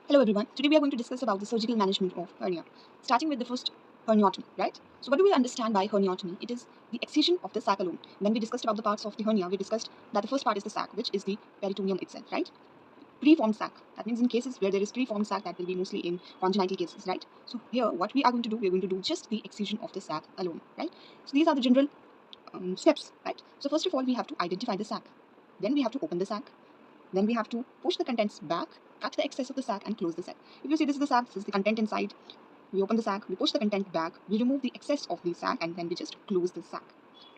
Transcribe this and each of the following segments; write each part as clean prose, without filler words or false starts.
Hello everyone. Today we are going to discuss about the surgical management of hernia, starting with the first herniotomy, right? So what do we understand by herniotomy? It is the excision of the sac alone. When we discussed about the parts of the hernia, we discussed that the first part is the sac, which is the peritoneum itself, right? Preformed sac. That means in cases where there is preformed sac, that will be mostly in congenital cases, right? So here, what we are going to do, we are going to do just the excision of the sac alone, right? So these are the general steps, right? So first of all, we have to identify the sac. Then we have to open the sac. Then we have to push the contents back, cut the excess of the sac and close the sac. If you see, this is the sac, this is the content inside. We open the sac, we push the content back, we remove the excess of the sac and then we just close the sac,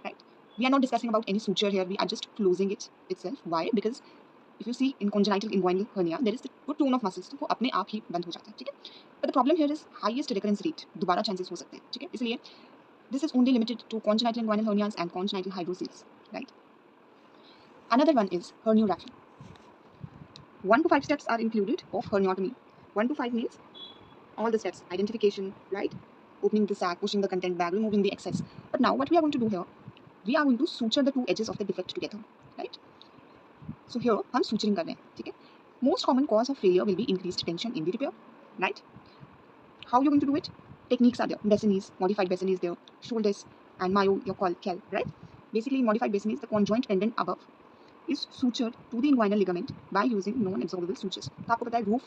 right? We are not discussing about any suture here, we are just closing it itself. Why? Because if you see in congenital inguinal hernia, there is the good tone of muscles, तो वो अपने आप ही बंद हो जाता है, ठीक है? But the problem here is highest recurrence rate, दोबारा chances हो सकते हैं, ठीक है? इसलिए this is only limited to congenital inguinal hernias and congenital hydrocele, right? Another one is herniorrhaphy. 1 to 5 steps are included of herniotomy. 1 to 5 means all the steps: identification, right? Opening the sac, pushing the content back, removing the excess. But now what we are going to do here, we are going to suture the two edges of the defect together, right? So here हम suturing कर रहे हैं, ठीक है? Most common cause of failure will be increased tension in the repair, right? How you're going to do it? Techniques are there: Bessenes, modified Bessenes there, shoulders, and Mayo, your call Kel, right? Basically, modified Bessenes, the conjoint tendon above is sutured to the inguinal ligament by using non-absorbable sutures. तो आपको पता है roof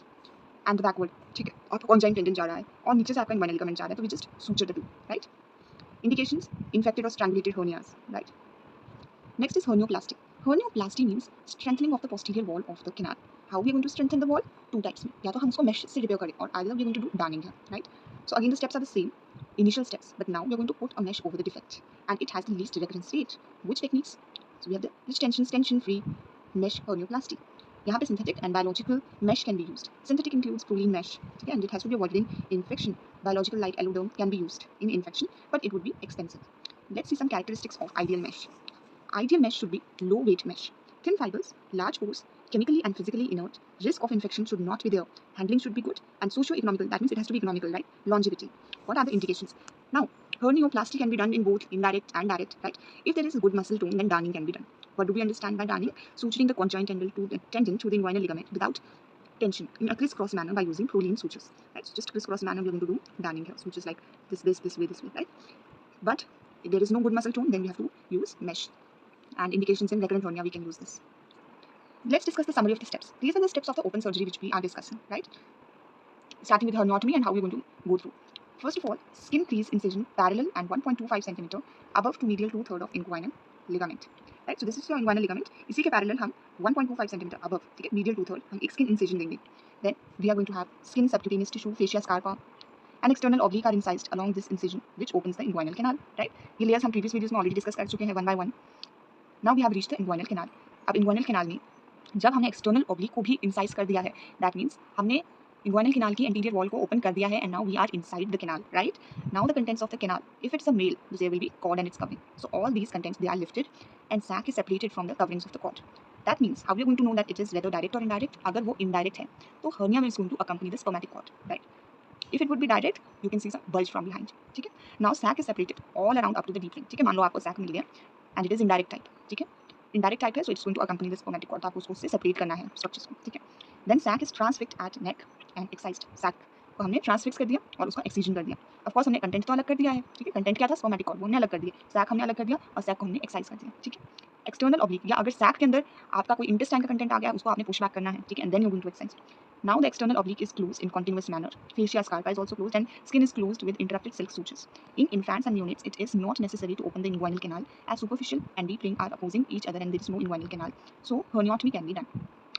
and the backward, ठीक है, और कॉन्जाइन tendon जा रहा है और नीचे से आपका इंग्वाइनल लिगामेंट जा रहा है, तो we just suture the two, right? Indications: infected or strangulated hernias, right? Next is hernioplasty. Hernioplasty means strengthening of the posterior wall of the canal. How we are going to strengthen the wall? Two types में, या तो हम उसको mesh से repair करें और either we are going to do darning here, right? So again the steps are the same, initial steps, but now we are going to put a mesh over the defect and it has the least recurrence rate. Which techniques? So we have the rich tensions, tension-free mesh hernioplasty. यहाँ पे synthetic and biological mesh can be used. Synthetic includes proline mesh, okay, and it has to be avoided in infection. Biological light alloderm can be used in infection, but it would be expensive. Let's see some characteristics of ideal mesh. Ideal mesh should be low weight mesh. Thin fibers, large pores, chemically and physically inert. Risk of infection should not be there. Handling should be good and socio-economical. That means it has to be economical, right? Longevity. What are the indications? Now, hernioplasty can be done in both indirect and direct, right? If there is a good muscle tone, then darning can be done. What do we understand by darning? Suturing the conjoint tendon to the inguinal ligament without tension in a crisscross manner by using proline sutures. Right? So just crisscross manner, we're going to do darning here. Sutures like this way, right? But if there is no good muscle tone, then we have to use mesh. And indications in recurrent hernia, we can use this. Let's discuss the summary of the steps. These are the steps of the open surgery which we are discussing, right? Starting with herniotomy and how we're going to go through. First of all, skin crease incision parallel and 1.25 cm above to medial 2/3 of inguinal ligament. Right? So this is your inguinal ligament. इसी के parallel हम 1.25 cm above, ठीक है, medial 2/3 हम एक skin incision देंगे. Then we are going to have skin subcutaneous tissue, fascia scarpa, and external oblique are incised along this incision, which opens the inguinal canal. Right? ये layers हम previous videos में already discuss कर चुके हैं one by one. Now we have reached the inguinal canal. अब inguinal canal में जब हमने external oblique को भी incise कर दिया है, that means हमने inguinal canal की anterior wall को open कर दिया है and now we are inside the canal, right? Now the contents of the canal, if it's a male, there will be cord and its covering. So all these contents, they are lifted and sac is separated from the coverings of the cord. That means how we are going to know that it is whether direct or indirect? अगर वो indirect है, तो hernia is going to accompany the spermatic cord, right? If it would be direct, you can see some bulge from behind, ठीक है? Now sac is separated all around up to the deep ring, ठीक है? मान लो आपको sac मिल गया and it is indirect type, ठीक है? Indirect type है, so it's going to accompany the spermatic cord. आपको उसको उससे separate करना है structures को, ठीक है? Then sac is transfixed at neck and excised. sac को हमने transfix कर दिया और उसका excision कर दिया. Of course हमने content तो अलग कर दिया है, ठीक है? Content क्या था? Spermatic cord, वो हमने अलग कर दिया. sac हमने अलग कर दिया और sac को हमने excise कर दिया, ठीक है? External oblique, या अगर sac के अंदर आपका कोई intestine का content आ गया, उसको आपने push back करना है, ठीक है? And then you're going to excise. Now the external oblique is closed in continuous manner. Fascia scarpa is also closed and skin is closed with interrupted silk sutures. In infants and neonates, it is not necessary to open the inguinal canal as superficial and deep ring are opposing each other and there is no inguinal canal. So herniotomy can be done.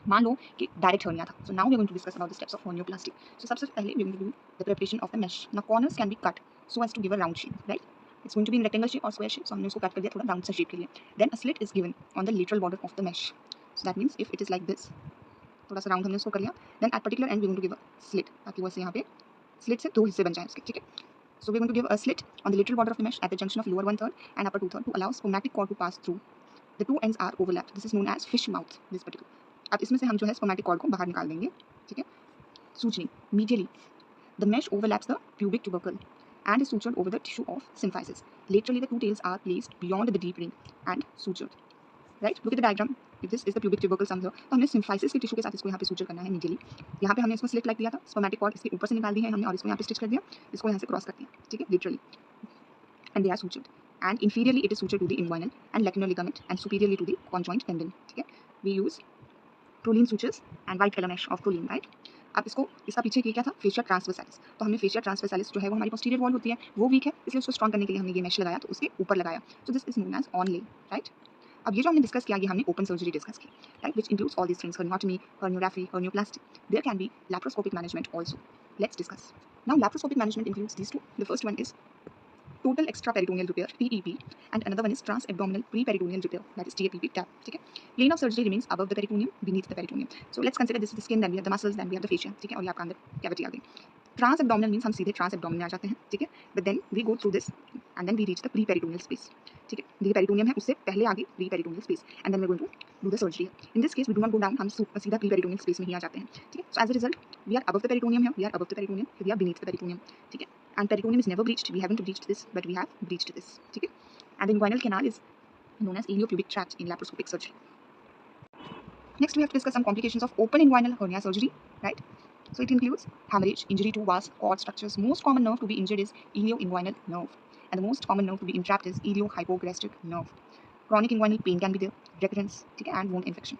मान लो कि direct hernia था. So now we are going to discuss about the steps of hernioplasty. So सबसे पहले we are going to do the preparation of the mesh. Now corners can be cut so as to give a round shape, right? It's going to be in rectangle shape or square shape. So हमने उसको cut कर दिया थोड़ा round सा shape के लिए. Then a slit is given on the lateral border of the mesh. So that means if it is like this, थोड़ा सा राउंड हमने उसको कर लिया. Then at particular end we are going to give a slit ताकि वो ऐसे यहाँ पे slit से दो हिस्से बन जाए उसके, ठीक है? So we are going to give a slit on the lateral border of the mesh at the junction of lower 1/3 and upper 2/3 to allow spermatic cord to pass through. The two ends are overlapped. This is known as fish mouth. This particular. अब इसमें से हम जो है spermatic cord को बाहर निकाल देंगे, ठीक है? Suturing medially. The mesh overlaps the pubic tubercle and is sutured over the tissue of symphysis. Laterally, the two tails are placed beyond the deep ring and sutured. Right? Look at the diagram. if this is the pubic tubercle sum here, तो हमने symphysis के tissue के साथ इसको यहाँ पे suture करना है नीचे यहाँ पे हमने इसको स्लिट लाइक दिया था, स्पर्मेटिक कॉर्ड इसके ऊपर से निकाल दी है हमने और इसको यहाँ पे स्टिच कर दिया, इसको यहाँ से क्रॉस कर दिया, ठीक है, literally, and they are sutured, and inferiorly it is sutured to the inguinal and lacunar ligament and superiorly to the conjoint tendon, ठीक है. We use proline sutures and white color mesh of proline, right. अब इसको इसका पीछे क्या था, fascia ट्रांसवर्सालिस, तो हमने फेशिया ट्रांसवर्सालिस जो है वो हमारी पोस्टीरियर वॉल होती है, वो वीक है, इसलिए उसको स्ट्रॉन्ग करने के लिए हमने ये मेश लगाया, तो उसके ऊपर लगाया, so this is known as onlay, right. अब ये जो हमने डिस्कस किया, ये हमने ओपन सर्जरी डिस्कस की, right, which includes all this things, herniorrhaphy, herniorrhaphy, hernioplasty. There can be laparoscopic management also. Let's discuss. Now laparoscopic management includes these two. The first one is total extraperitoneal repair, TEP, and another one is transabdominal preperitoneal repair, that is TAPP, TAP, ठीक है. Plane of surgery remains above the peritoneum, beneath the peritoneum. So let's consider this is the skin, then we have the muscles, then we have the fascia, ठीक है, और ये आपका अंदर cavity आ गई. Transabdominal means हम सीधे transabdominal आ जाते हैं, ठीक है, but then we go through this and then we reach the preperitoneal space, ठीक है. ये peritoneum है, उससे पहले आगे preperitoneal space, and then we're going to do the surgery. In this case we do not go down, हम सीधा preperitoneal space में ही आ जाते हैं, ठीक है. So as a result we are above the peritoneum here, we are above the peritoneum, we are beneath the peritoneum, ठीक है. And peritoneum is never breached, we haven't breached this, but we have breached this, ठीक है. And the inguinal canal is known as iliopubic tract in laparoscopic surgery. Next we have to discuss some complications of open inguinal hernia surgery, right. So it includes hemorrhage, injury to vas, cord structures. Most common nerve to be injured is ilioinguinal nerve, and the most common nerve to be entrapped is iliohypogastric nerve. Chronic inguinal pain can be there, recurrence, and wound infection.